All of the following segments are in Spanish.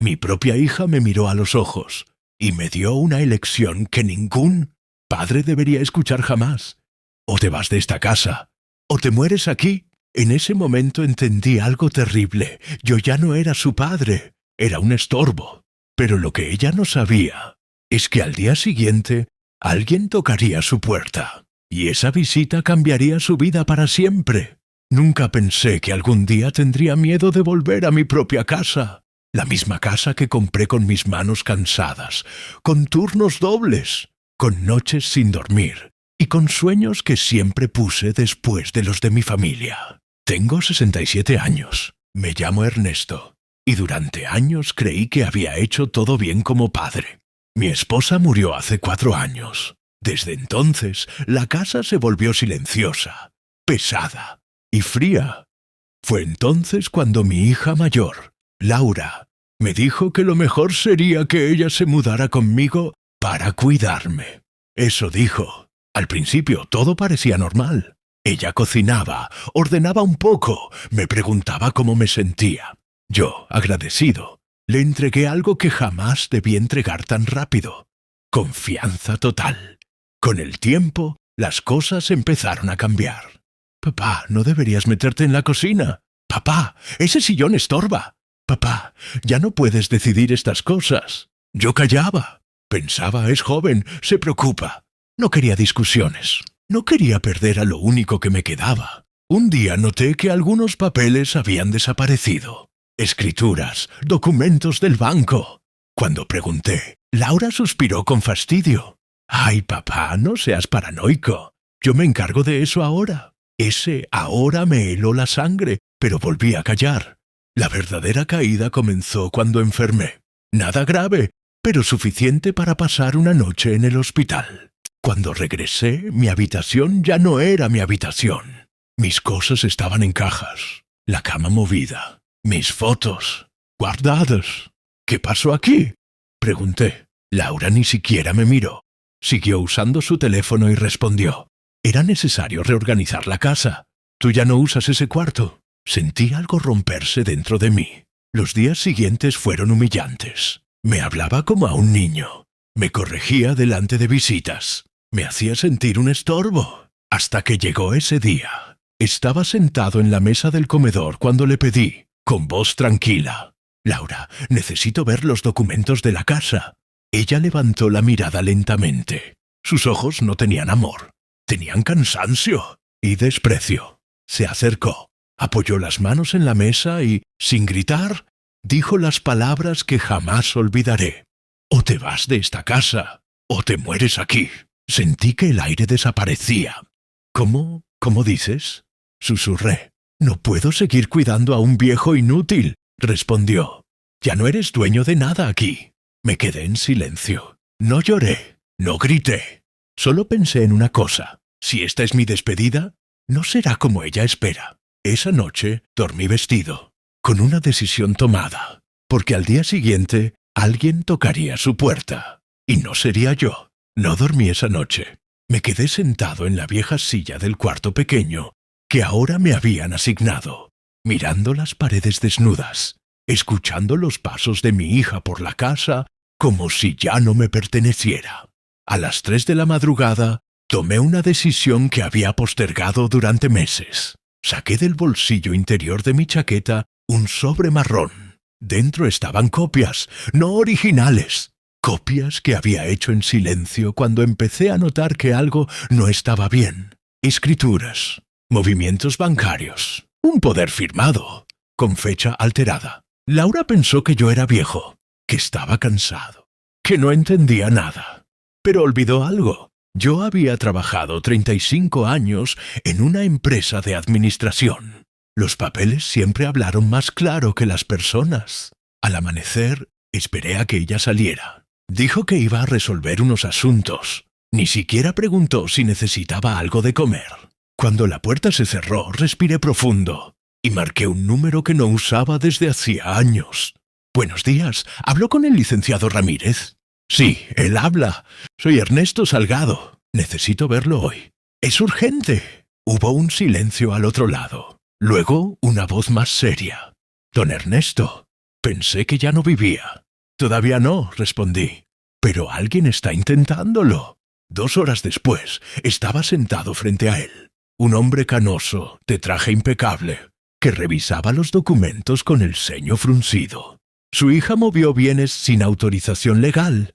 Mi propia hija me miró a los ojos y me dio una elección que ningún padre debería escuchar jamás. O te vas de esta casa, o te mueres aquí. En ese momento entendí algo terrible. Yo ya no era su padre, era un estorbo. Pero lo que ella no sabía es que al día siguiente alguien tocaría su puerta, y esa visita cambiaría su vida para siempre. Nunca pensé que algún día tendría miedo de volver a mi propia casa. La misma casa que compré con mis manos cansadas, con turnos dobles, con noches sin dormir y con sueños que siempre puse después de los de mi familia. Tengo 67 años, me llamo Ernesto, y durante años creí que había hecho todo bien como padre. Mi esposa murió hace 4 años. Desde entonces, la casa se volvió silenciosa, pesada y fría. Fue entonces cuando mi hija mayor, Laura, me dijo que lo mejor sería que ella se mudara conmigo para cuidarme. Eso dijo. Al principio todo parecía normal. Ella cocinaba, ordenaba un poco, me preguntaba cómo me sentía. Yo, agradecido, le entregué algo que jamás debí entregar tan rápido. Confianza total. Con el tiempo, las cosas empezaron a cambiar. Papá, no deberías meterte en la cocina. Papá, ese sillón estorba. Papá, ya no puedes decidir estas cosas. Yo callaba. Pensaba, es joven, se preocupa. No quería discusiones. No quería perder a lo único que me quedaba. Un día noté que algunos papeles habían desaparecido. Escrituras, documentos del banco. Cuando pregunté, Laura suspiró con fastidio. Ay, papá, no seas paranoico. Yo me encargo de eso ahora. Ese ahora me heló la sangre, pero volví a callar. La verdadera caída comenzó cuando enfermé. Nada grave, pero suficiente para pasar una noche en el hospital. Cuando regresé, mi habitación ya no era mi habitación. Mis cosas estaban en cajas, la cama movida, mis fotos guardadas. ¿Qué pasó aquí?, pregunté. Laura ni siquiera me miró. Siguió usando su teléfono y respondió. Era necesario reorganizar la casa. Tú ya no usas ese cuarto. Sentí algo romperse dentro de mí. Los días siguientes fueron humillantes. Me hablaba como a un niño. Me corregía delante de visitas. Me hacía sentir un estorbo. Hasta que llegó ese día. Estaba sentado en la mesa del comedor cuando le pedí, con voz tranquila, Laura, necesito ver los documentos de la casa. Ella levantó la mirada lentamente. Sus ojos no tenían amor. Tenían cansancio y desprecio. Se acercó, apoyó las manos en la mesa y, sin gritar, dijo las palabras que jamás olvidaré. O te vas de esta casa, o te mueres aquí. Sentí que el aire desaparecía. ¿Cómo dices?, susurré. No puedo seguir cuidando a un viejo inútil, respondió. Ya no eres dueño de nada aquí. Me quedé en silencio. No lloré, no grité. Solo pensé en una cosa. Si esta es mi despedida, no será como ella espera. Esa noche dormí vestido, con una decisión tomada, porque al día siguiente alguien tocaría su puerta. Y no sería yo. No dormí esa noche. Me quedé sentado en la vieja silla del cuarto pequeño que ahora me habían asignado, mirando las paredes desnudas, escuchando los pasos de mi hija por la casa como si ya no me perteneciera. A las 3 de la madrugada, tomé una decisión que había postergado durante meses. Saqué del bolsillo interior de mi chaqueta un sobre marrón. Dentro estaban copias, no originales. Copias que había hecho en silencio cuando empecé a notar que algo no estaba bien. Escrituras, movimientos bancarios, un poder firmado, con fecha alterada. Laura pensó que yo era viejo, que estaba cansado, que no entendía nada. Pero olvidó algo. Yo había trabajado 35 años en una empresa de administración. Los papeles siempre hablaron más claro que las personas. Al amanecer, esperé a que ella saliera. Dijo que iba a resolver unos asuntos. Ni siquiera preguntó si necesitaba algo de comer. Cuando la puerta se cerró, respiré profundo y marqué un número que no usaba desde hacía años. Buenos días, ¿hablo con el licenciado Ramírez? Sí, él habla. Soy Ernesto Salgado. Necesito verlo hoy. Es urgente. Hubo un silencio al otro lado. Luego, una voz más seria. Don Ernesto, Pensé que ya no vivía. Todavía no, respondí. Pero alguien está intentándolo. 2 horas después, estaba sentado frente a él. Un hombre canoso, de traje impecable, que revisaba los documentos con el ceño fruncido. Su hija movió bienes sin autorización legal.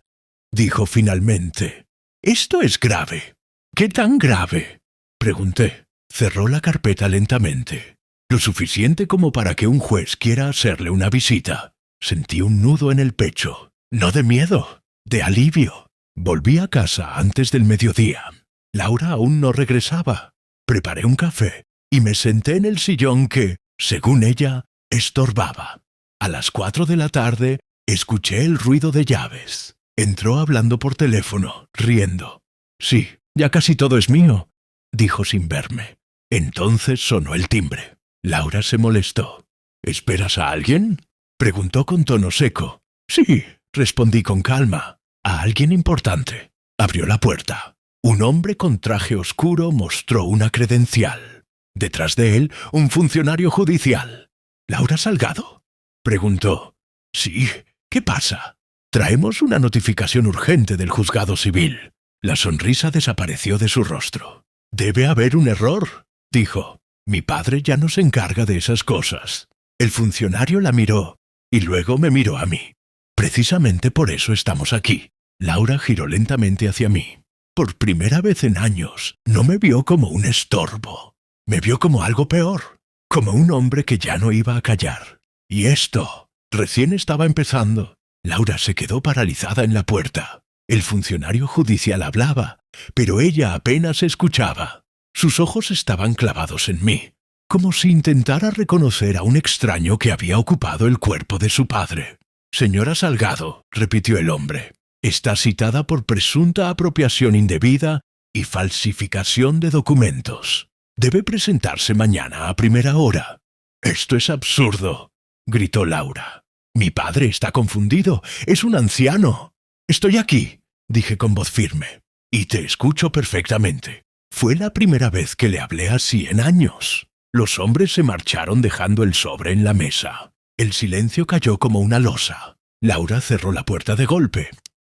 Dijo finalmente: «Esto es grave». «¿Qué tan grave?», pregunté. Cerró la carpeta lentamente. Lo suficiente como para que un juez quiera hacerle una visita. Sentí un nudo en el pecho. No de miedo, de alivio. Volví a casa antes del mediodía. Laura aún no regresaba. Preparé un café y me senté en el sillón que, según ella, estorbaba. A las 4 de la tarde escuché el ruido de llaves. Entró hablando por teléfono, riendo. «Sí, ya casi todo es mío», dijo sin verme. Entonces sonó el timbre. Laura se molestó. «¿Esperas a alguien?», preguntó con tono seco. «Sí», respondí con calma. «A alguien importante». Abrió la puerta. Un hombre con traje oscuro mostró una credencial. Detrás de él, un funcionario judicial. «¿Laura Salgado?», preguntó. «Sí, ¿qué pasa?». «Traemos una notificación urgente del juzgado civil». La sonrisa desapareció de su rostro. «Debe haber un error», dijo. «Mi padre ya no se encarga de esas cosas». El funcionario la miró y luego me miró a mí. «Precisamente por eso estamos aquí». Laura giró lentamente hacia mí. Por primera vez en años, no me vio como un estorbo. Me vio como algo peor, como un hombre que ya no iba a callar. Y esto recién estaba empezando. Laura se quedó paralizada en la puerta. El funcionario judicial hablaba, pero ella apenas escuchaba. Sus ojos estaban clavados en mí, como si intentara reconocer a un extraño que había ocupado el cuerpo de su padre. «Señora Salgado», repitió el hombre, «está citada por presunta apropiación indebida y falsificación de documentos. Debe presentarse mañana a primera hora». «Esto es absurdo», gritó Laura. «Mi padre está confundido. Es un anciano». «Estoy aquí», dije con voz firme, «y te escucho perfectamente». Fue la primera vez que le hablé así en años. Los hombres se marcharon dejando el sobre en la mesa. El silencio cayó como una losa. Laura cerró la puerta de golpe.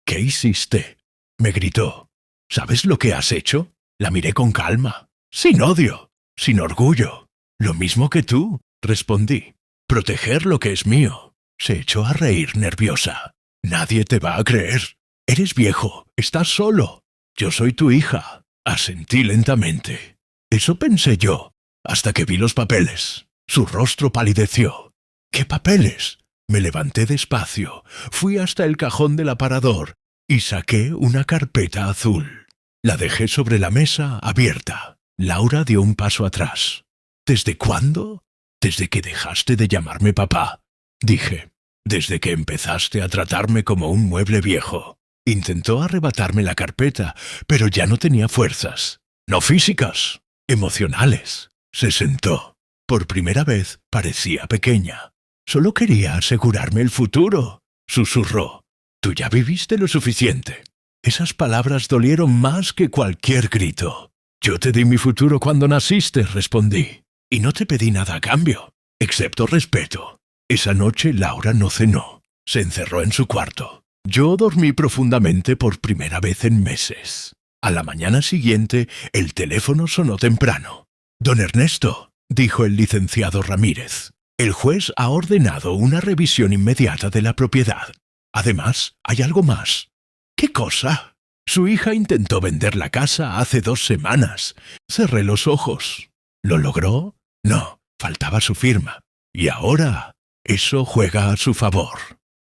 «¿Qué hiciste?», me gritó. «¿Sabes lo que has hecho?». La miré con calma, sin odio, sin orgullo. «Lo mismo que tú», respondí. «Proteger lo que es mío». Se echó a reír nerviosa. «Nadie te va a creer. Eres viejo, estás solo. Yo soy tu hija». Asentí lentamente. Eso pensé yo, hasta que vi los papeles. Su rostro palideció. «¿Qué papeles?». Me levanté despacio, fui hasta el cajón del aparador y saqué una carpeta azul. La dejé sobre la mesa, abierta. Laura dio un paso atrás. «¿Desde cuándo?». «Desde que dejaste de llamarme papá», dije. «Desde que empezaste a tratarme como un mueble viejo». Intentó arrebatarme la carpeta, pero ya no tenía fuerzas. No físicas, emocionales. Se sentó. Por primera vez parecía pequeña. «Solo quería asegurarme el futuro», susurró. «Tú ya viviste lo suficiente». Esas palabras dolieron más que cualquier grito. «Yo te di mi futuro cuando naciste», respondí. «Y no te pedí nada a cambio, excepto respeto». Esa noche Laura no cenó. Se encerró en su cuarto. Yo dormí profundamente por primera vez en meses. A la mañana siguiente, el teléfono sonó temprano. «Don Ernesto», dijo el licenciado Ramírez, «el juez ha ordenado una revisión inmediata de la propiedad. Además, hay algo más». «¿Qué cosa?». «Su hija intentó vender la casa hace 2 semanas». Cerré los ojos. ¿Lo logró? No, faltaba su firma. Y ahora, eso juega a su favor.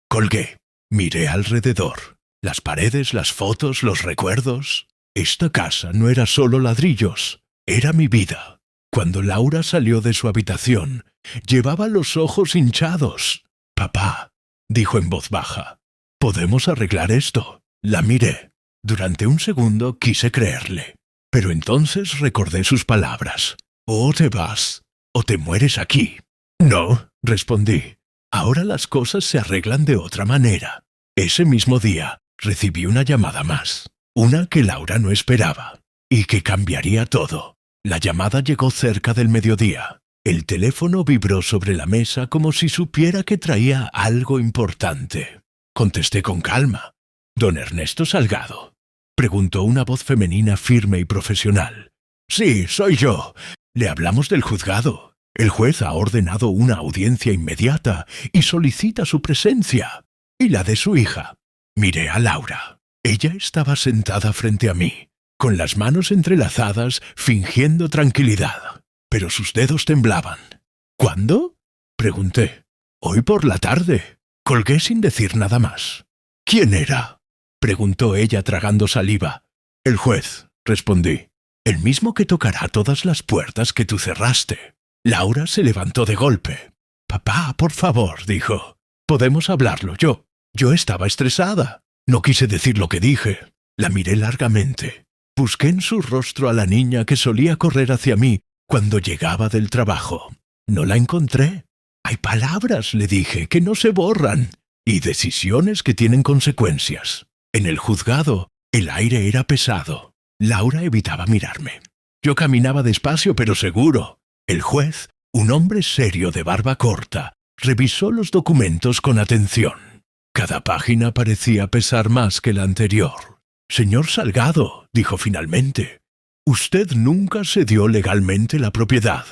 Colgué. Miré alrededor. Las paredes, las fotos, los recuerdos. Esta casa no era solo ladrillos, era mi vida. Cuando Laura salió de su habitación, llevaba los ojos hinchados. «Papá», dijo en voz baja, «¿podemos arreglar esto?». La miré. Durante un segundo quise creerle, pero entonces recordé sus palabras. «O te vas, o te mueres aquí». «No», respondí. «Ahora las cosas se arreglan de otra manera». Ese mismo día recibí una llamada más, una que Laura no esperaba, y que cambiaría todo. La llamada llegó cerca del mediodía. El teléfono vibró sobre la mesa como si supiera que traía algo importante. Contesté con calma. «¿Don Ernesto Salgado?», preguntó una voz femenina firme y profesional. «Sí, soy yo. Le hablamos del juzgado. El juez ha ordenado una audiencia inmediata y solicita su presencia. Y la de su hija». Miré a Laura. Ella estaba sentada frente a mí, con las manos entrelazadas, fingiendo tranquilidad, pero sus dedos temblaban. «¿Cuándo?», pregunté. «Hoy por la tarde». Colgué sin decir nada más. «¿Quién era?», preguntó ella tragando saliva. «El juez», respondí. «El mismo que tocará todas las puertas que tú cerraste». Laura se levantó de golpe. «Papá, por favor», dijo. «Podemos hablarlo. Yo estaba estresada. No quise decir lo que dije». La miré largamente. Busqué en su rostro a la niña que solía correr hacia mí cuando llegaba del trabajo. No la encontré. «Hay palabras», le dije, «que no se borran, y decisiones que tienen consecuencias». En el juzgado, el aire era pesado. Laura evitaba mirarme. Yo caminaba despacio pero seguro. El juez, un hombre serio de barba corta, revisó los documentos con atención. Cada página parecía pesar más que la anterior. «Señor Salgado», dijo finalmente, «usted nunca cedió legalmente la propiedad».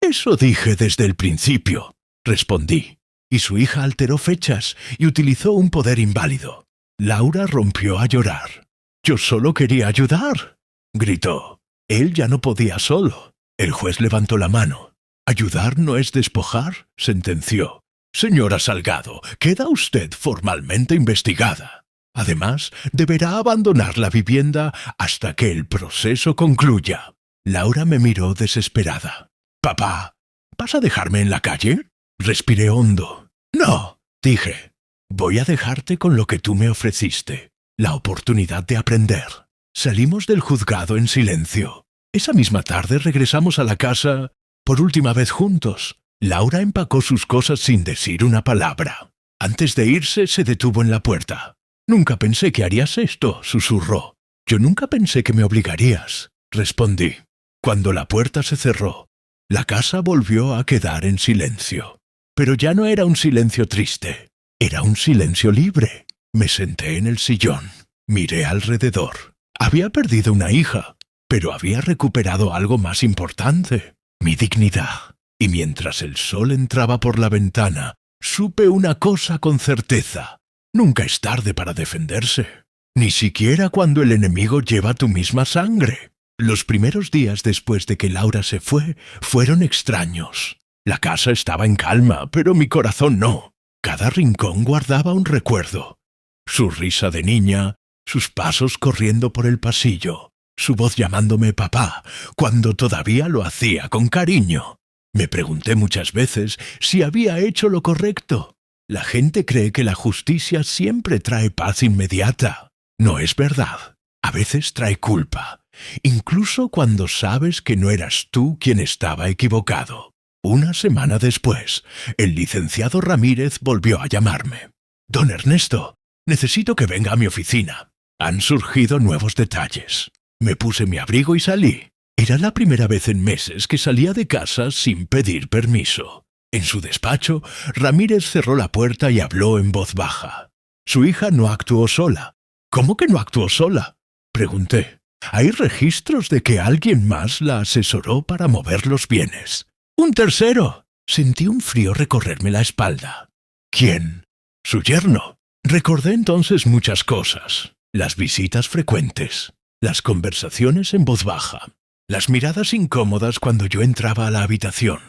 «Eso dije desde el principio», respondí. «Y su hija alteró fechas y utilizó un poder inválido». Laura rompió a llorar. «Yo solo quería ayudar», gritó. Él ya no podía solo. El juez levantó la mano. «Ayudar no es despojar», sentenció. «Señora Salgado, queda usted formalmente investigada. Además, deberá abandonar la vivienda hasta que el proceso concluya». Laura me miró desesperada. «Papá, ¿vas a dejarme en la calle?». Respiré hondo. «No», dije. «Voy a dejarte con lo que tú me ofreciste, la oportunidad de aprender». Salimos del juzgado en silencio. Esa misma tarde regresamos a la casa por última vez juntos. Laura empacó sus cosas sin decir una palabra. Antes de irse se detuvo en la puerta. «Nunca pensé que harías esto», susurró. «Yo nunca pensé que me obligarías», respondí. Cuando la puerta se cerró, la casa volvió a quedar en silencio. Pero ya no era un silencio triste, era un silencio libre. Me senté en el sillón, miré alrededor. Había perdido una hija, pero había recuperado algo más importante, mi dignidad. Y mientras el sol entraba por la ventana, supe una cosa con certeza. Nunca es tarde para defenderse, ni siquiera cuando el enemigo lleva tu misma sangre. Los primeros días después de que Laura se fue fueron extraños. La casa estaba en calma, pero mi corazón no. Cada rincón guardaba un recuerdo. Su risa de niña, sus pasos corriendo por el pasillo, su voz llamándome papá, cuando todavía lo hacía con cariño. Me pregunté muchas veces si había hecho lo correcto. La gente cree que la justicia siempre trae paz inmediata. No es verdad. A veces trae culpa, incluso cuando sabes que no eras tú quien estaba equivocado. Una semana después, el licenciado Ramírez volvió a llamarme. «Don Ernesto, necesito que venga a mi oficina. Han surgido nuevos detalles». Me puse mi abrigo y salí. Era la primera vez en meses que salía de casa sin pedir permiso. En su despacho, Ramírez cerró la puerta y habló en voz baja. Su hija no actuó sola. «¿Cómo que no actuó sola?», pregunté. «Hay registros de que alguien más la asesoró para mover los bienes». «¡Un tercero!». Sentí un frío recorrerme la espalda. «¿Quién?». «Su yerno». Recordé entonces muchas cosas. Las visitas frecuentes, las conversaciones en voz baja, las miradas incómodas cuando yo entraba a la habitación.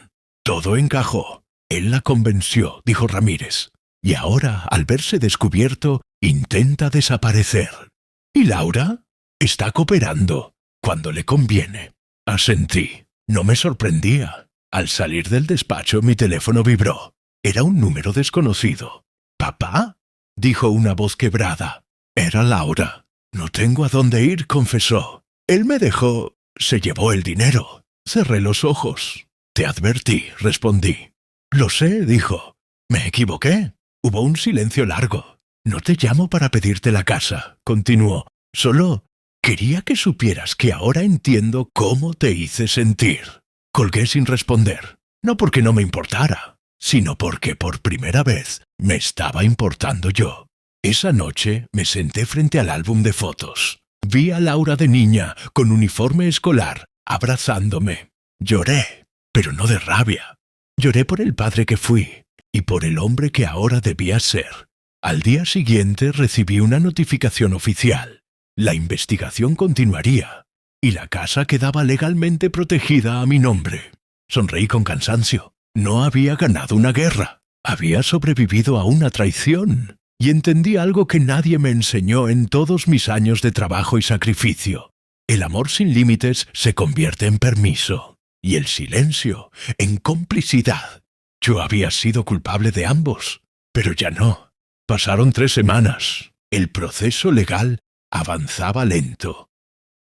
Todo encajó. Él la convenció, dijo Ramírez. Y ahora, al verse descubierto, intenta desaparecer. ¿Y Laura? Está cooperando, cuando le conviene. Asentí. No me sorprendía. Al salir del despacho mi teléfono vibró. Era un número desconocido. «¿Papá?», dijo una voz quebrada. Era Laura. «No tengo a dónde ir», confesó. «Él me dejó. Se llevó el dinero». Cerré los ojos. «Te advertí», respondí. «Lo sé», dijo. «Me equivoqué». Hubo un silencio largo. «No te llamo para pedirte la casa», continuó. «Solo quería que supieras que ahora entiendo cómo te hice sentir». Colgué sin responder. No porque no me importara, sino porque por primera vez me estaba importando yo. Esa noche me senté frente al álbum de fotos. Vi a Laura de niña, con uniforme escolar, abrazándome. Lloré, pero no de rabia. Lloré por el padre que fui y por el hombre que ahora debía ser. Al día siguiente recibí una notificación oficial. La investigación continuaría y la casa quedaba legalmente protegida a mi nombre. Sonreí con cansancio. No había ganado una guerra. Había sobrevivido a una traición. Y entendí algo que nadie me enseñó en todos mis años de trabajo y sacrificio. El amor sin límites se convierte en permiso. Y el silencio en complicidad. Yo había sido culpable de ambos, pero ya no. Pasaron 3 semanas. El proceso legal avanzaba lento.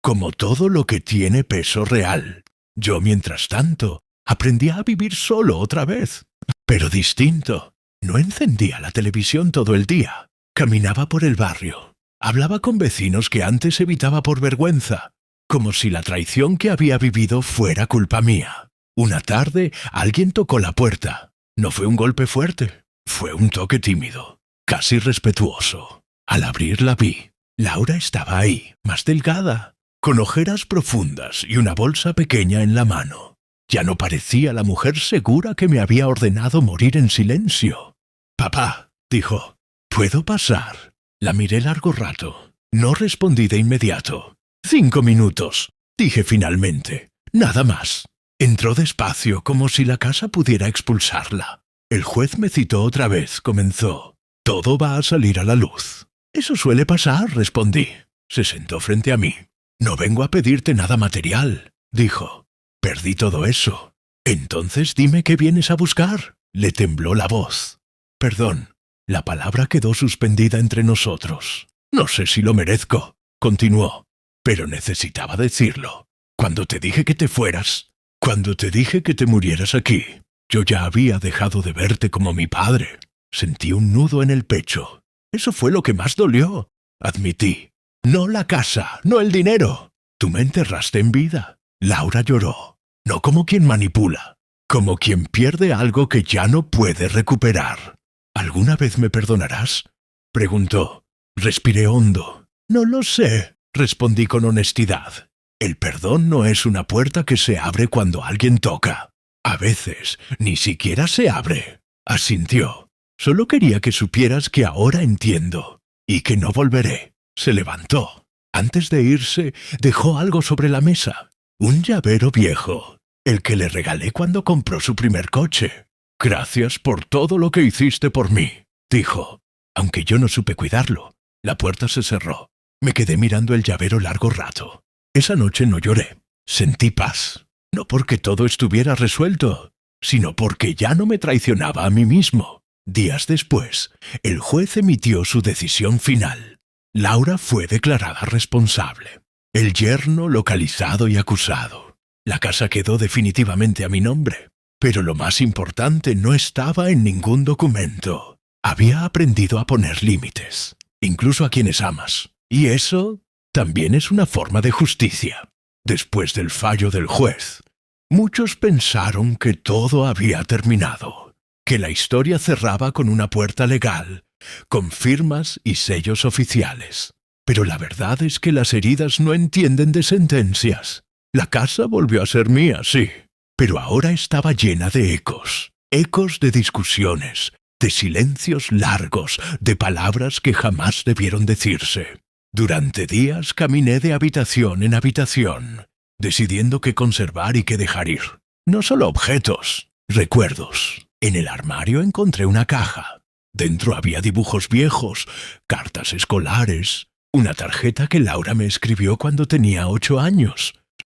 Como todo lo que tiene peso real. Yo, mientras tanto, aprendí a vivir solo otra vez. Pero distinto. No encendía la televisión todo el día. Caminaba por el barrio. Hablaba con vecinos que antes evitaba por vergüenza, como si la traición que había vivido fuera culpa mía. Una tarde alguien tocó la puerta. No fue un golpe fuerte, fue un toque tímido, casi respetuoso. Al abrirla vi. Laura estaba ahí, más delgada, con ojeras profundas y una bolsa pequeña en la mano. Ya no parecía la mujer segura que me había ordenado morir en silencio. «Papá», dijo, «¿puedo pasar?» La miré largo rato. No respondí de inmediato. 5 minutos, dije finalmente. Nada más. Entró despacio, como si la casa pudiera expulsarla. El juez me citó otra vez, comenzó. «Todo va a salir a la luz». «Eso suele pasar», respondí. Se sentó frente a mí. «No vengo a pedirte nada material», dijo. «Perdí todo eso». «Entonces dime qué vienes a buscar». Le tembló la voz. «Perdón». La palabra quedó suspendida entre nosotros. «No sé si lo merezco», continuó, «pero necesitaba decirlo. Cuando te dije que te fueras, cuando te dije que te murieras aquí, yo ya había dejado de verte como mi padre». Sentí un nudo en el pecho. «Eso fue lo que más dolió», admití. «No la casa, no el dinero. Tú me enterraste en vida». Laura lloró. No como quien manipula, como quien pierde algo que ya no puede recuperar. «¿Alguna vez me perdonarás?», preguntó. Respiré hondo. «No lo sé», respondí con honestidad. El perdón no es una puerta que se abre cuando alguien toca. A veces ni siquiera se abre. Asintió. «Solo quería que supieras que ahora entiendo y que no volveré». Se levantó. Antes de irse, dejó algo sobre la mesa. Un llavero viejo, el que le regalé cuando compró su primer coche. «Gracias por todo lo que hiciste por mí», dijo, aunque yo no supe cuidarlo. La puerta se cerró. Me quedé mirando el llavero largo rato. Esa noche no lloré. Sentí paz. No porque todo estuviera resuelto, sino porque ya no me traicionaba a mí mismo. Días después, el juez emitió su decisión final. Laura fue declarada responsable. El yerno localizado y acusado. La casa quedó definitivamente a mi nombre. Pero lo más importante no estaba en ningún documento. Había aprendido a poner límites, incluso a quienes amas. Y eso también es una forma de justicia. Después del fallo del juez, muchos pensaron que todo había terminado, que la historia cerraba con una puerta legal, con firmas y sellos oficiales. Pero la verdad es que las heridas no entienden de sentencias. La casa volvió a ser mía, sí, pero ahora estaba llena de ecos. Ecos de discusiones, de silencios largos, de palabras que jamás debieron decirse. Durante días caminé de habitación en habitación, decidiendo qué conservar y qué dejar ir. No solo objetos, recuerdos. En el armario encontré una caja. Dentro había dibujos viejos, cartas escolares, una tarjeta que Laura me escribió cuando tenía 8 años.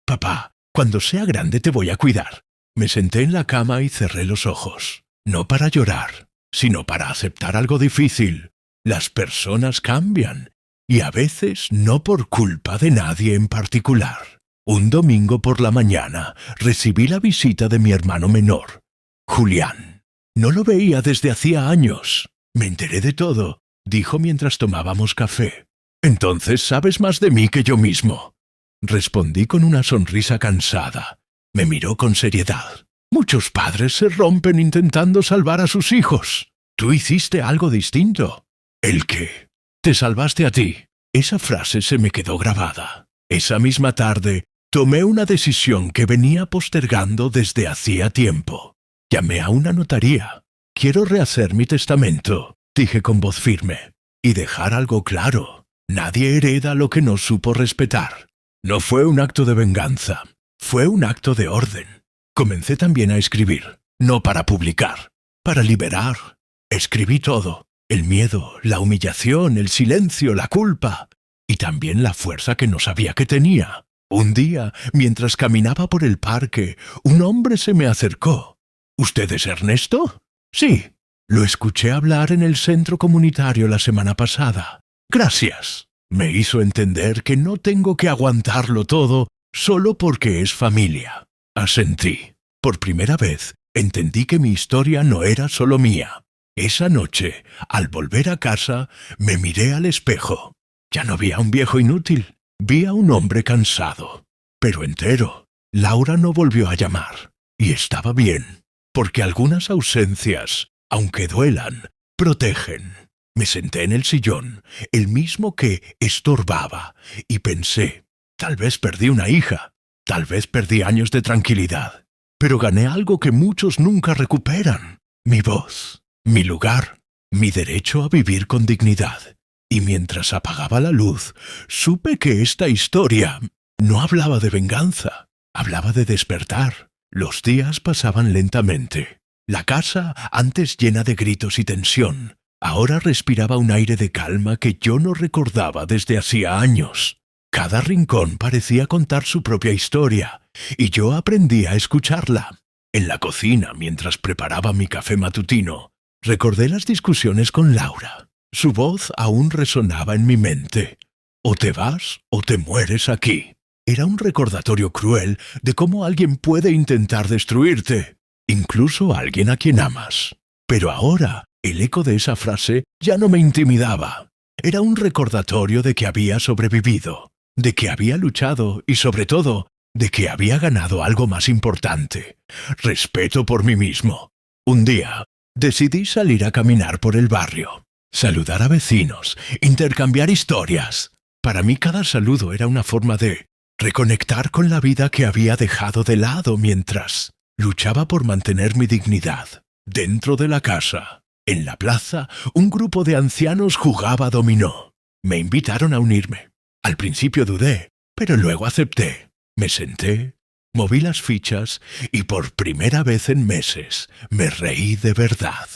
«Papá, cuando sea grande te voy a cuidar». Me senté en la cama y cerré los ojos. No para llorar, sino para aceptar algo difícil. Las personas cambian, y a veces no por culpa de nadie en particular. Un domingo por la mañana recibí la visita de mi hermano menor, Julián. No lo veía desde hacía años. «Me enteré de todo», dijo mientras tomábamos café. «Entonces sabes más de mí que yo mismo». Respondí con una sonrisa cansada. Me miró con seriedad. Muchos padres se rompen intentando salvar a sus hijos. Tú hiciste algo distinto. ¿El qué? Te salvaste a ti. Esa frase se me quedó grabada. Esa misma tarde tomé una decisión que venía postergando desde hacía tiempo. Llamé a una notaría. Quiero rehacer mi testamento, dije con voz firme, y dejar algo claro. Nadie hereda lo que no supo respetar. No fue un acto de venganza, fue un acto de orden. Comencé también a escribir, no para publicar, para liberar. Escribí todo, el miedo, la humillación, el silencio, la culpa, y también la fuerza que no sabía que tenía. Un día, mientras caminaba por el parque, un hombre se me acercó. ¿Usted es Ernesto? Sí, lo escuché hablar en el centro comunitario la semana pasada. Gracias. Me hizo entender que no tengo que aguantarlo todo solo porque es familia. Asentí. Por primera vez, entendí que mi historia no era solo mía. Esa noche, al volver a casa, me miré al espejo. Ya no vi a un viejo inútil, vi a un hombre cansado, pero entero. Laura no volvió a llamar, y estaba bien, porque algunas ausencias, aunque duelan, protegen. Me senté en el sillón, el mismo que estorbaba, y pensé, tal vez perdí una hija, tal vez perdí años de tranquilidad, pero gané algo que muchos nunca recuperan, mi voz, mi lugar, mi derecho a vivir con dignidad. Y mientras apagaba la luz, supe que esta historia no hablaba de venganza, hablaba de despertar. Los días pasaban lentamente. La casa, antes llena de gritos y tensión, ahora respiraba un aire de calma que yo no recordaba desde hacía años. Cada rincón parecía contar su propia historia, y yo aprendí a escucharla. En la cocina, mientras preparaba mi café matutino, recordé las discusiones con Laura. Su voz aún resonaba en mi mente. O te vas o te mueres aquí. Era un recordatorio cruel de cómo alguien puede intentar destruirte, incluso alguien a quien amas. Pero ahora, el eco de esa frase ya no me intimidaba. Era un recordatorio de que había sobrevivido, de que había luchado y, sobre todo, de que había ganado algo más importante: respeto por mí mismo. Un día, decidí salir a caminar por el barrio. Saludar a vecinos, intercambiar historias. Para mí cada saludo era una forma de reconectar con la vida que había dejado de lado mientras luchaba por mantener mi dignidad. Dentro de la casa, en la plaza, un grupo de ancianos jugaba dominó. Me invitaron a unirme. Al principio dudé, pero luego acepté. Me senté, moví las fichas y por primera vez en meses me reí de verdad.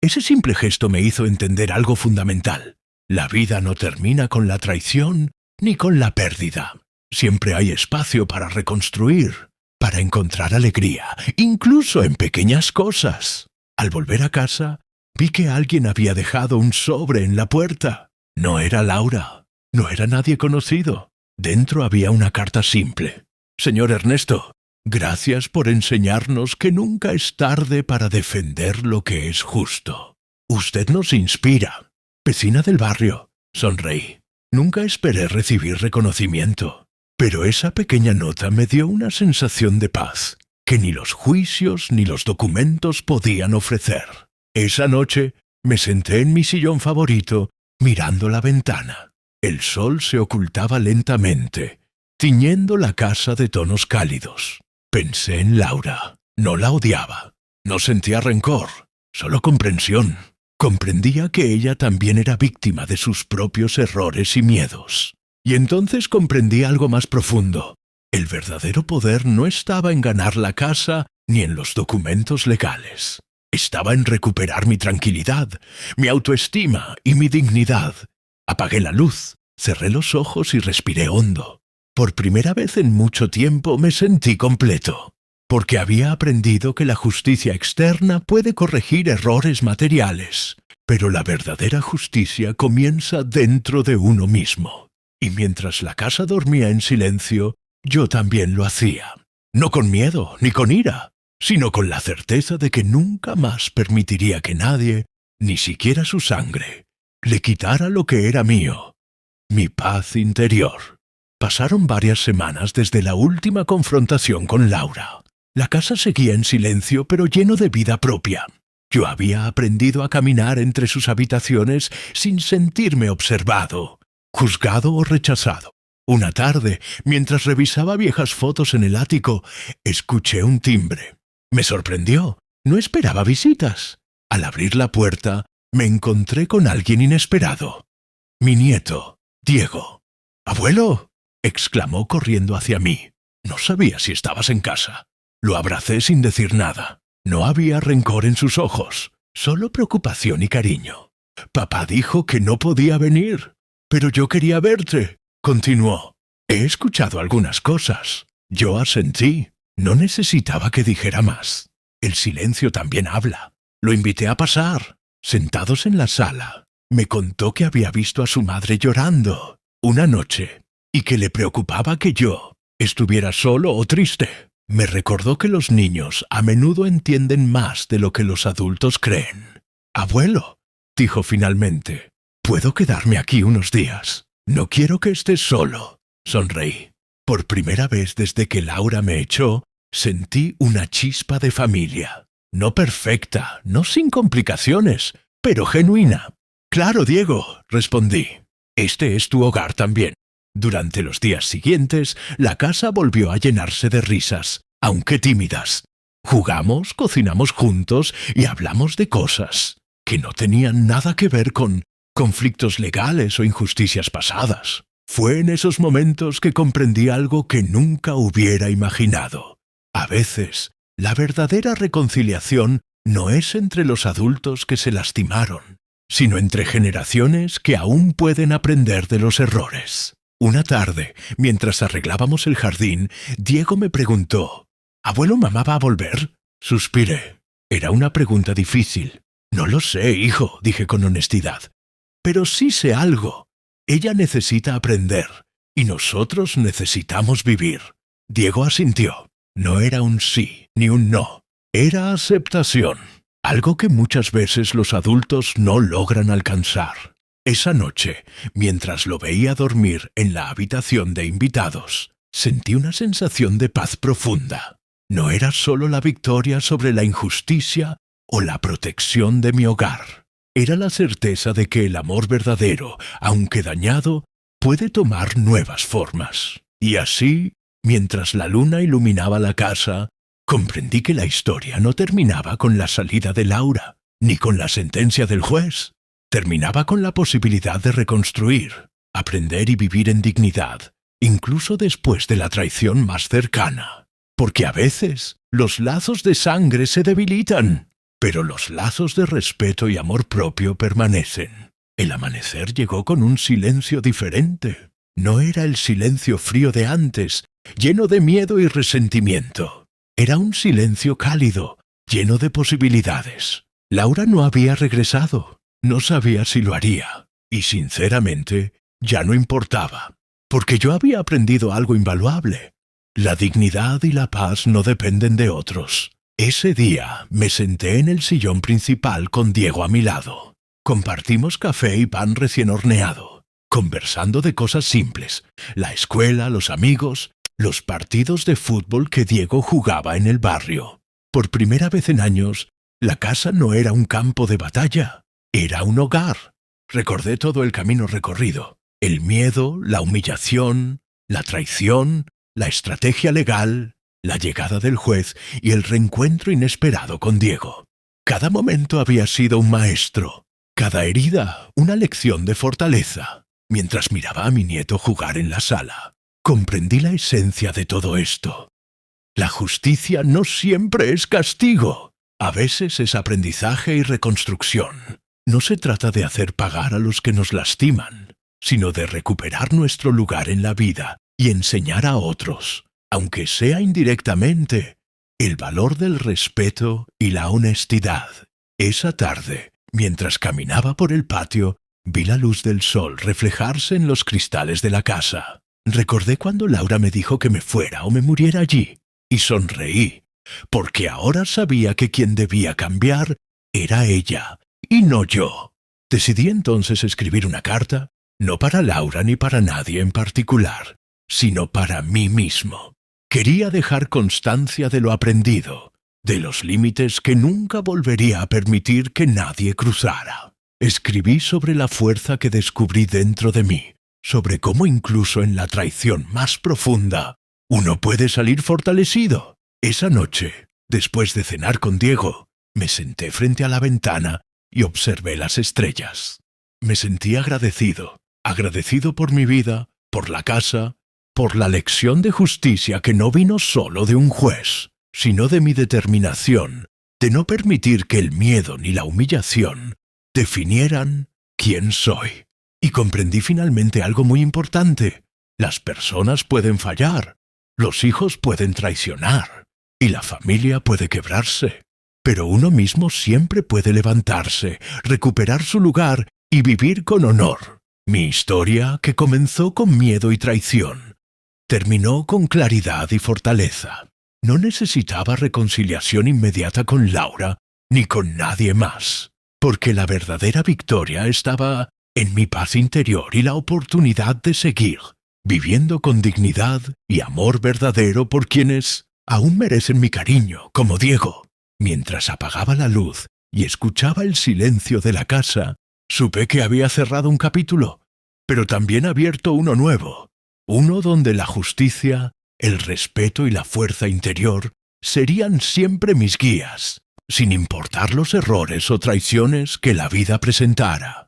Ese simple gesto me hizo entender algo fundamental. La vida no termina con la traición ni con la pérdida. Siempre hay espacio para reconstruir, para encontrar alegría, incluso en pequeñas cosas. Al volver a casa, vi que alguien había dejado un sobre en la puerta. No era Laura, no era nadie conocido. Dentro había una carta simple. Señor Ernesto, gracias por enseñarnos que nunca es tarde para defender lo que es justo. Usted nos inspira. Vecina del barrio, sonreí. Nunca esperé recibir reconocimiento, pero esa pequeña nota me dio una sensación de paz que ni los juicios ni los documentos podían ofrecer. Esa noche me senté en mi sillón favorito, mirando la ventana. El sol se ocultaba lentamente, tiñendo la casa de tonos cálidos. Pensé en Laura. No la odiaba. No sentía rencor, solo comprensión. Comprendía que ella también era víctima de sus propios errores y miedos. Y entonces comprendí algo más profundo. El verdadero poder no estaba en ganar la casa ni en los documentos legales. Estaba en recuperar mi tranquilidad, mi autoestima y mi dignidad. Apagué la luz, cerré los ojos y respiré hondo. Por primera vez en mucho tiempo me sentí completo, porque había aprendido que la justicia externa puede corregir errores materiales, pero la verdadera justicia comienza dentro de uno mismo. Y mientras la casa dormía en silencio, yo también lo hacía. No con miedo ni con ira, sino con la certeza de que nunca más permitiría que nadie, ni siquiera su sangre, le quitara lo que era mío, mi paz interior. Pasaron varias semanas desde la última confrontación con Laura. La casa seguía en silencio, pero lleno de vida propia. Yo había aprendido a caminar entre sus habitaciones sin sentirme observado, juzgado o rechazado. Una tarde, mientras revisaba viejas fotos en el ático, escuché un timbre. Me sorprendió. No esperaba visitas. Al abrir la puerta, me encontré con alguien inesperado. Mi nieto, Diego. «¡Abuelo!», exclamó corriendo hacia mí. No sabía si estabas en casa. Lo abracé sin decir nada. No había rencor en sus ojos, solo preocupación y cariño. «Papá dijo que no podía venir, pero yo quería verte», continuó. «He escuchado algunas cosas». Yo asentí. No necesitaba que dijera más. El silencio también habla. Lo invité a pasar. Sentados en la sala, me contó que había visto a su madre llorando una noche y que le preocupaba que yo estuviera solo o triste. Me recordó que los niños a menudo entienden más de lo que los adultos creen. «Abuelo», dijo finalmente, «puedo quedarme aquí unos días. No quiero que estés solo». Sonreí. Por primera vez desde que Laura me echó, sentí una chispa de familia. No perfecta, no sin complicaciones, pero genuina. «Claro, Diego», respondí. «Este es tu hogar también». Durante los días siguientes, la casa volvió a llenarse de risas, aunque tímidas. Jugamos, cocinamos juntos y hablamos de cosas que no tenían nada que ver con conflictos legales o injusticias pasadas. Fue en esos momentos que comprendí algo que nunca hubiera imaginado. A veces, la verdadera reconciliación no es entre los adultos que se lastimaron, sino entre generaciones que aún pueden aprender de los errores. Una tarde, mientras arreglábamos el jardín, Diego me preguntó: «¿Abuelo, mamá va a volver?». Suspiré. Era una pregunta difícil. «No lo sé, hijo», dije con honestidad. «Pero sí sé algo. Ella necesita aprender, y nosotros necesitamos vivir». Diego asintió. No era un sí ni un no. Era aceptación. Algo que muchas veces los adultos no logran alcanzar. Esa noche, mientras lo veía dormir en la habitación de invitados, sentí una sensación de paz profunda. No era solo la victoria sobre la injusticia o la protección de mi hogar. Era la certeza de que el amor verdadero, aunque dañado, puede tomar nuevas formas. Y así, mientras la luna iluminaba la casa, comprendí que la historia no terminaba con la salida de Laura, ni con la sentencia del juez. Terminaba con la posibilidad de reconstruir, aprender y vivir en dignidad, incluso después de la traición más cercana. Porque a veces los lazos de sangre se debilitan, pero los lazos de respeto y amor propio permanecen. El amanecer llegó con un silencio diferente. No era el silencio frío de antes, lleno de miedo y resentimiento. Era un silencio cálido, lleno de posibilidades. Laura no había regresado. No sabía si lo haría, y sinceramente ya no importaba, porque yo había aprendido algo invaluable. La dignidad y la paz no dependen de otros. Ese día me senté en el sillón principal con Diego a mi lado. Compartimos café y pan recién horneado, conversando de cosas simples: la escuela, los amigos, los partidos de fútbol que Diego jugaba en el barrio. Por primera vez en años, la casa no era un campo de batalla. Era un hogar. Recordé todo el camino recorrido: el miedo, la humillación, la traición, la estrategia legal, la llegada del juez y el reencuentro inesperado con Diego. Cada momento había sido un maestro, cada herida una lección de fortaleza. Mientras miraba a mi nieto jugar en la sala, comprendí la esencia de todo esto. La justicia no siempre es castigo. A veces es aprendizaje y reconstrucción. No se trata de hacer pagar a los que nos lastiman, sino de recuperar nuestro lugar en la vida y enseñar a otros, aunque sea indirectamente, el valor del respeto y la honestidad. Esa tarde, mientras caminaba por el patio, vi la luz del sol reflejarse en los cristales de la casa. Recordé cuando Laura me dijo que me fuera o me muriera allí, y sonreí, porque ahora sabía que quien debía cambiar era ella, y no yo. Decidí entonces escribir una carta, no para Laura ni para nadie en particular, sino para mí mismo. Quería dejar constancia de lo aprendido, de los límites que nunca volvería a permitir que nadie cruzara. Escribí sobre la fuerza que descubrí dentro de mí, sobre cómo incluso en la traición más profunda, uno puede salir fortalecido. Esa noche, después de cenar con Diego, me senté frente a la ventana y observé las estrellas. Me sentí agradecido por mi vida, por la casa, por la lección de justicia que no vino solo de un juez, sino de mi determinación de no permitir que el miedo ni la humillación definieran quién soy. Y comprendí finalmente algo muy importante. Las personas pueden fallar, los hijos pueden traicionar, y la familia puede quebrarse. Pero uno mismo siempre puede levantarse, recuperar su lugar y vivir con honor. Mi historia, que comenzó con miedo y traición, terminó con claridad y fortaleza. No necesitaba reconciliación inmediata con Laura, ni con nadie más, porque la verdadera victoria estaba en mi paz interior y la oportunidad de seguir, viviendo con dignidad y amor verdadero por quienes aún merecen mi cariño, como Diego. Mientras apagaba la luz y escuchaba el silencio de la casa, supe que había cerrado un capítulo, pero también abierto uno nuevo, uno donde la justicia, el respeto y la fuerza interior serían siempre mis guías, sin importar los errores o traiciones que la vida presentara.